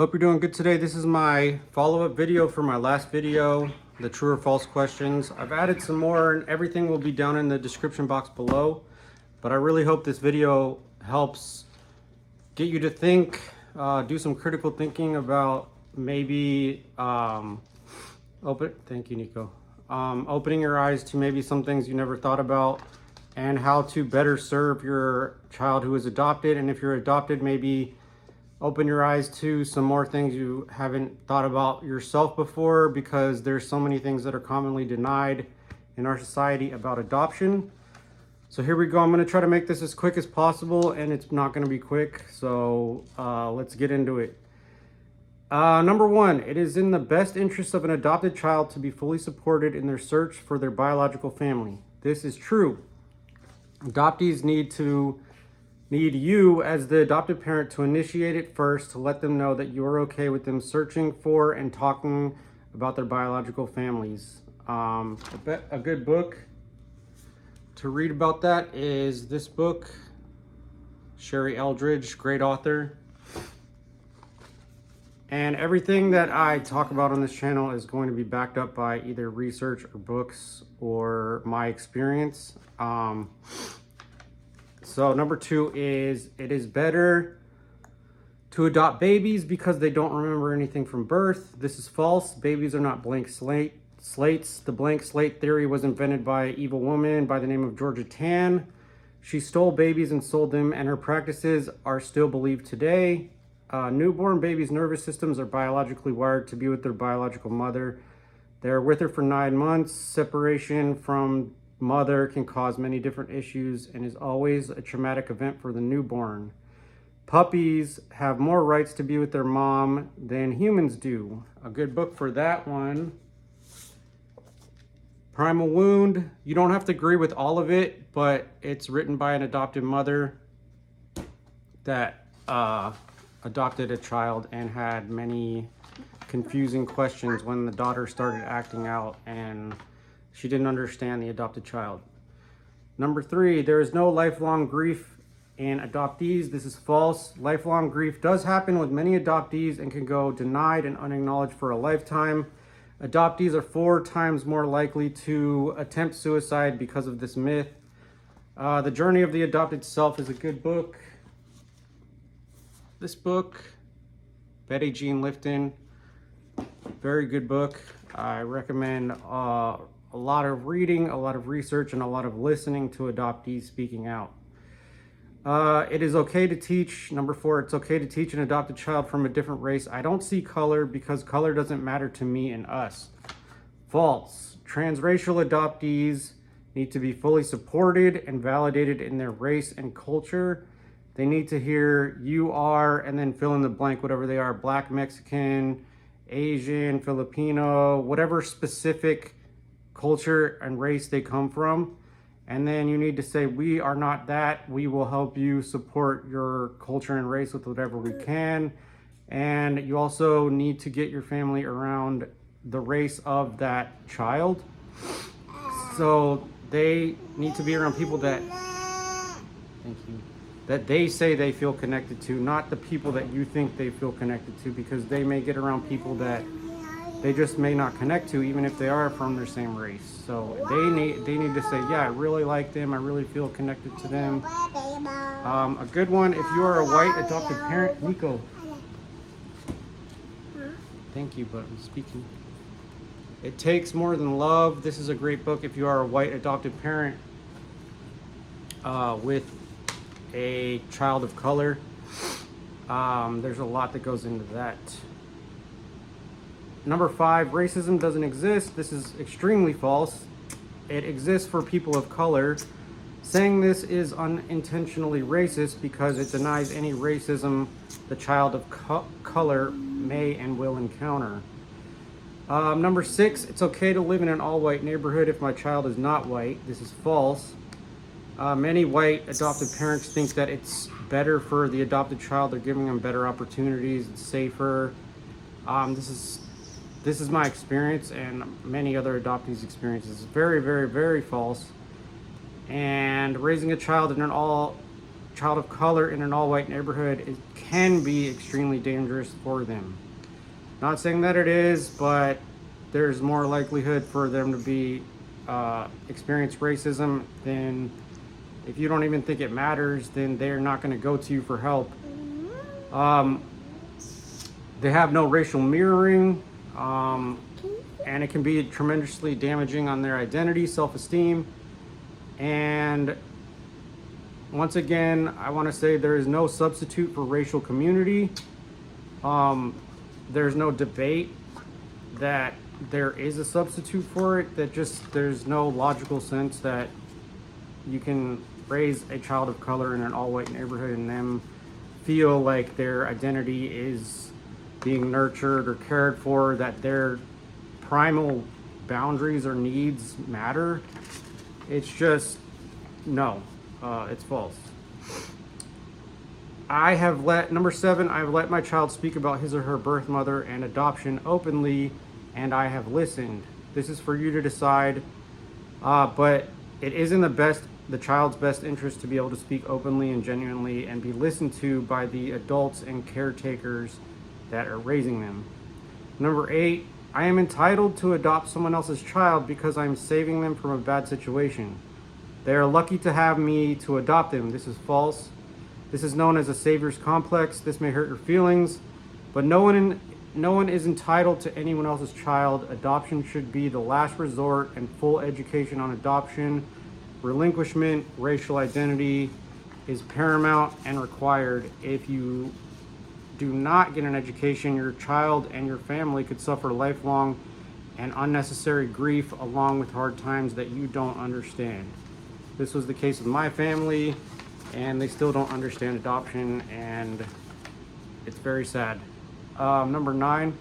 Hope you're doing good today. This is my follow-up video for my last video, the true or false questions. I've added some more and everything will be down in the description box below. But I really hope this video helps get you to think, do some critical thinking about maybe, thank you, Nico. Opening your eyes to maybe some things you never thought about and how to better serve your child who is adopted. And if you're adopted, maybe open your eyes to some more things you haven't thought about yourself before, because there's so many things that are commonly denied in our society about adoption. So here we go. I'm going to try to make this as quick as possible, and it's not going to be quick. So let's get into it. Number one, it is in the best interest of an adopted child to be fully supported in their search for their biological family. This is true. Adoptees need you as the adoptive parent to initiate it first, to let them know that you're okay with them searching for and talking about their biological families. A good book to read about that is this book, Sherry Eldridge, great author. And everything that I talk about on this channel is going to be backed up by either research or books or my experience. So number two is, it is better to adopt babies because they don't remember anything from birth. This is false. Babies are not blank slates. The blank slate theory was invented by an evil woman by the name of Georgia Tan. She stole babies and sold them, and her practices are still believed today. Newborn babies' nervous systems are biologically wired to be with their biological mother. They're with her for 9 months. Separation from mother can cause many different issues and is always a traumatic event for the newborn. Puppies have more rights to be with their mom than humans do. A good book for that one, Primal Wound. You don't have to agree with all of it, but it's written by an adopted mother that adopted a child and had many confusing questions when the daughter started acting out and she didn't understand the adopted child. Number three, there is no lifelong grief in adoptees. This is false. Lifelong grief does happen with many adoptees and can go denied and unacknowledged for a lifetime. Adoptees are 4 times more likely to attempt suicide because of this myth. The Journey of the Adopted Self is a good book. This book, Betty Jean Lifton, very good book. I recommend a lot of reading, a lot of research, and a lot of listening to adoptees speaking out. It is okay to teach, number 4, it's okay to teach an adopted child from a different race. I don't see color because color doesn't matter to me and us. False. Transracial adoptees need to be fully supported and validated in their race and culture. They need to hear you are, and then fill in the blank, whatever they are, Black, Mexican, Asian, Filipino, whatever specific culture and race they come from. And then you need to say, we are not that. We will help you support your culture and race with whatever we can. And you also need to get your family around the race of that child. So they need to be around people that, thank you, that they say they feel connected to, not the people that you think they feel connected to, because they may get around people that they just may not connect to, even if they are from their same race. So they need to say, yeah, I really like them. I really feel connected to them. A good one, if you are a white adopted parent, Nico. Thank you, but I'm speaking. It Takes More Than Love. This is a great book if you are a white adopted parent with a child of color. There's a lot that goes into that. Number 5, racism doesn't exist. This is extremely false. It exists for people of color. Saying this is unintentionally racist because it denies any racism the child of color may and will encounter. Number 6, it's okay to live in an all-white neighborhood if my child is not white. This is false. Many white adoptive parents think that it's better for the adopted child. They're giving them better opportunities. It's safer. This is my experience and many other adoptees' experiences. It's very, very, very false. And raising a child in an all child of color in an all-white neighborhood, it can be extremely dangerous for them. Not saying that it is, but there's more likelihood for them to be experience racism. Then if you don't even think it matters, then they're not going to go to you for help. They have no racial mirroring, and it can be tremendously damaging on their identity, self-esteem. And once again, I want to say there is no substitute for racial community. There's no debate that there is a substitute for it. There's no logical sense that you can raise a child of color in an all-white neighborhood and them feel like their identity is being nurtured or cared for, that their primal boundaries or needs matter. It's just, no, it's false. Number 7, I have let my child speak about his or her birth mother and adoption openly, and I have listened. This is for you to decide, but it is in the child's best interest to be able to speak openly and genuinely and be listened to by the adults and caretakers that are raising them. Number 8, I am entitled to adopt someone else's child because I am saving them from a bad situation. They are lucky to have me to adopt them. This is false. This is known as a savior's complex. This may hurt your feelings, but no one is entitled to anyone else's child. Adoption should be the last resort, and full education on adoption, relinquishment, racial identity is paramount and required. If you do not get an education, your child and your family could suffer lifelong and unnecessary grief along with hard times that you don't understand. This was the case with my family, and they still don't understand adoption, and it's very sad. Number 9,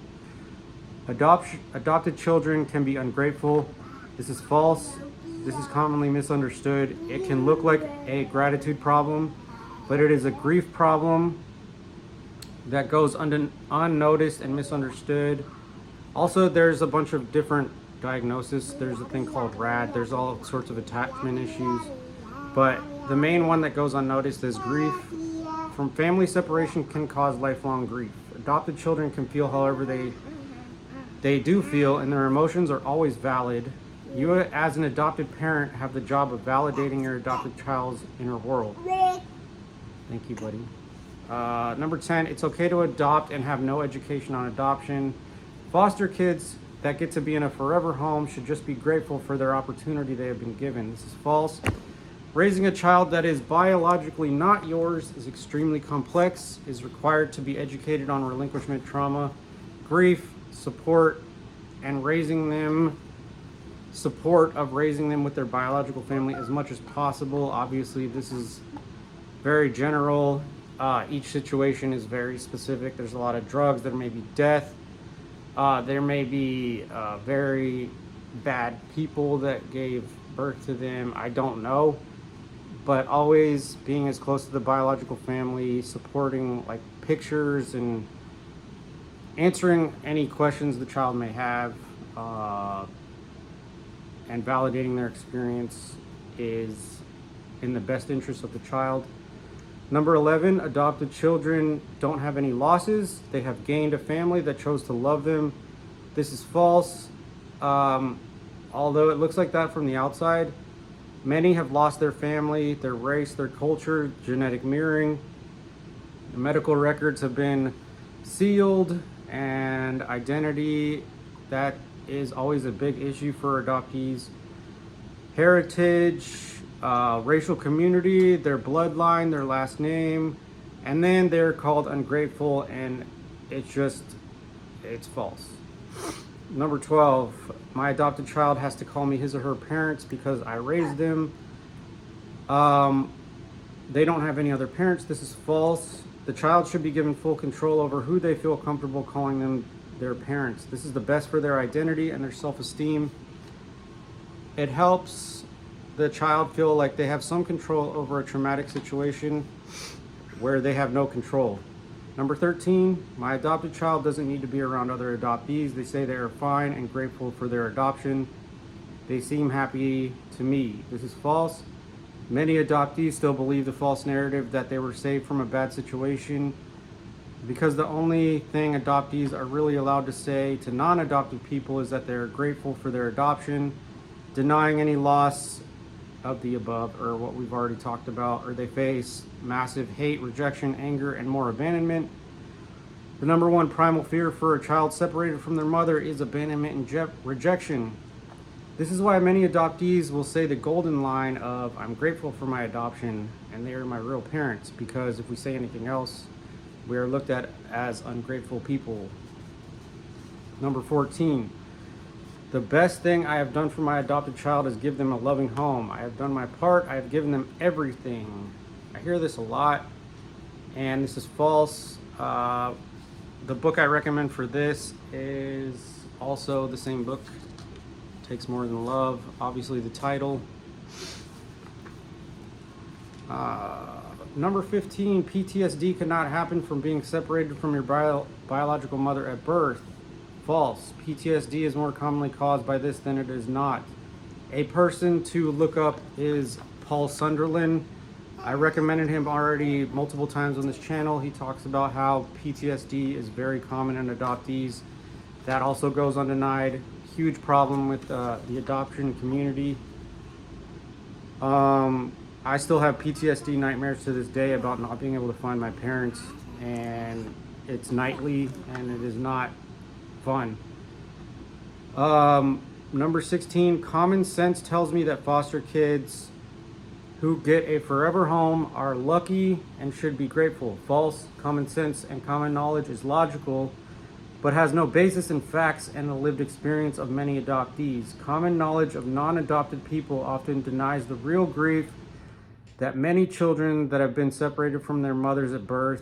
adopted children can be ungrateful. This is false. This is commonly misunderstood. It can look like a gratitude problem, but it is a grief problem that goes unnoticed and misunderstood. Also, there's a bunch of different diagnoses. There's a thing called RAD. There's all sorts of attachment issues, but the main one that goes unnoticed is grief. From family separation can cause lifelong grief. Adopted children can feel however they do feel, and their emotions are always valid. You, as an adopted parent, have the job of validating your adopted child's inner world. Thank you, buddy. Number 10, it's okay to adopt and have no education on adoption. Foster kids that get to be in a forever home should just be grateful for their opportunity they have been given. This is false. Raising a child that is biologically not yours is extremely complex, is required to be educated on relinquishment trauma, grief, support of raising them with their biological family as much as possible. Obviously, this is very general. Each situation is very specific. There's a lot of drugs. There may be death. There may be very bad people that gave birth to them. I don't know. But always being as close to the biological family, supporting like pictures and answering any questions the child may have, and validating their experience is in the best interest of the child. Number 11, adopted children don't have any losses. They have gained a family that chose to love them. This is false. Although it looks like that from the outside, many have lost their family, their race, their culture, genetic mirroring. The medical records have been sealed, and identity, that is always a big issue for adoptees. Heritage, racial community, their bloodline, their last name, and then they're called ungrateful, and it's false. Number 12, my adopted child has to call me his or her parents because I raised them. They don't have any other parents. This is false. The child should be given full control over who they feel comfortable calling them their parents. This is the best for their identity and their self-esteem. It helps the child feel like they have some control over a traumatic situation where they have no control. Number 13, my adopted child doesn't need to be around other adoptees. They say they are fine and grateful for their adoption. They seem happy to me. This is false. Many adoptees still believe the false narrative that they were saved from a bad situation, because the only thing adoptees are really allowed to say to non-adopted people is that they're grateful for their adoption, denying any loss of the above, or what we've already talked about, or they face massive hate, rejection, anger, and more abandonment. The number one primal fear for a child separated from their mother is abandonment and rejection. This is why many adoptees will say the golden line of, "I'm grateful for my adoption and they are my real parents," because if we say anything else, we are looked at as ungrateful people. Number 14, the best thing I have done for my adopted child is give them a loving home. I have done my part. I have given them everything. I hear this a lot, and this is false. The book I recommend for this is also the same book, Takes More Than Love. Obviously the title. Number 15, PTSD cannot happen from being separated from your biological mother at birth. False. PTSD is more commonly caused by this than it is not. A person to look up is Paul Sunderland. I recommended him already multiple times on this channel. He talks about how PTSD is very common in adoptees. That also goes undenied. Huge problem with the adoption community. I still have PTSD nightmares to this day about not being able to find my parents, and it's nightly and it is not fun. Number 16, common sense tells me that foster kids who get a forever home are lucky and should be grateful. False. Common sense and common knowledge is logical, but has no basis in facts and the lived experience of many adoptees. Common knowledge of non-adopted people often denies the real grief that many children that have been separated from their mothers at birth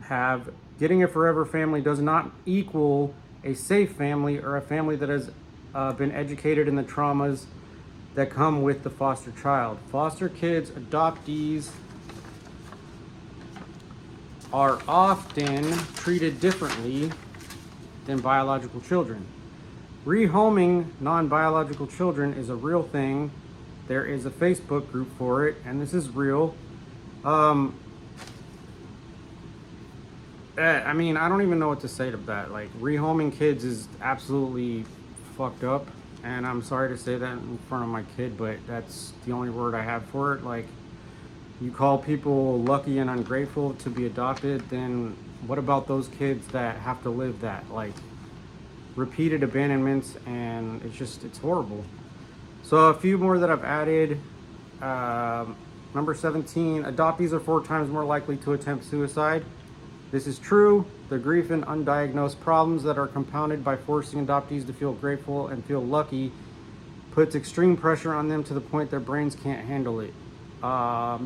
have. Getting a forever family does not equal a safe family or a family that has been educated in the traumas that come with the foster child. Foster kids, adoptees, are often treated differently than biological children. Rehoming non-biological children is a real thing. There is a Facebook group for it, and this is real. I mean, I don't even know what to say to that. Like, rehoming kids is absolutely fucked up, and I'm sorry to say that in front of my kid, but that's the only word I have for it. Like, you call people lucky and ungrateful to be adopted, then what about those kids that have to live that? Like, repeated abandonments, and it's horrible. So a few more that I've added. Number 17, adoptees are 4 times more likely to attempt suicide. This is true. The grief and undiagnosed problems that are compounded by forcing adoptees to feel grateful and feel lucky puts extreme pressure on them to the point their brains can't handle it.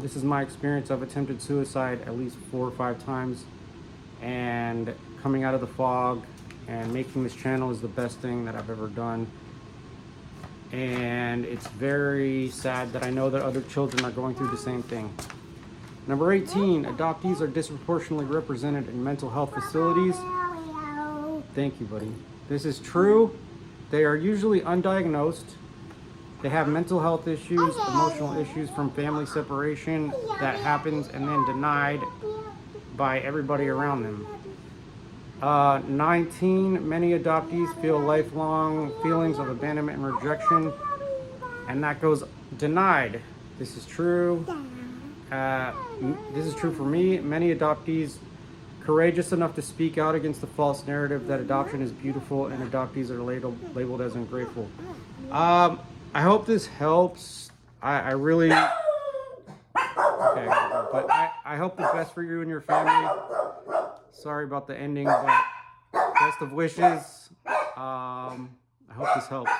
This is my experience. I've attempted suicide at least 4 or 5 times, and coming out of the fog and making this channel is the best thing that I've ever done. And it's very sad that I know that other children are going through the same thing. Number 18, adoptees are disproportionately represented in mental health facilities. Thank you, buddy. This is true. They are usually undiagnosed. They have mental health issues, emotional issues from family separation that happens and then denied by everybody around them. 19, many adoptees feel lifelong feelings of abandonment and rejection, and that goes denied. This is true. This is true for me. Many adoptees courageous enough to speak out against the false narrative that adoption is beautiful and adoptees are labeled as ungrateful. I hope this helps. I really, okay, but I hope the best for you and your family. Sorry about the ending, but best of wishes. I hope this helps.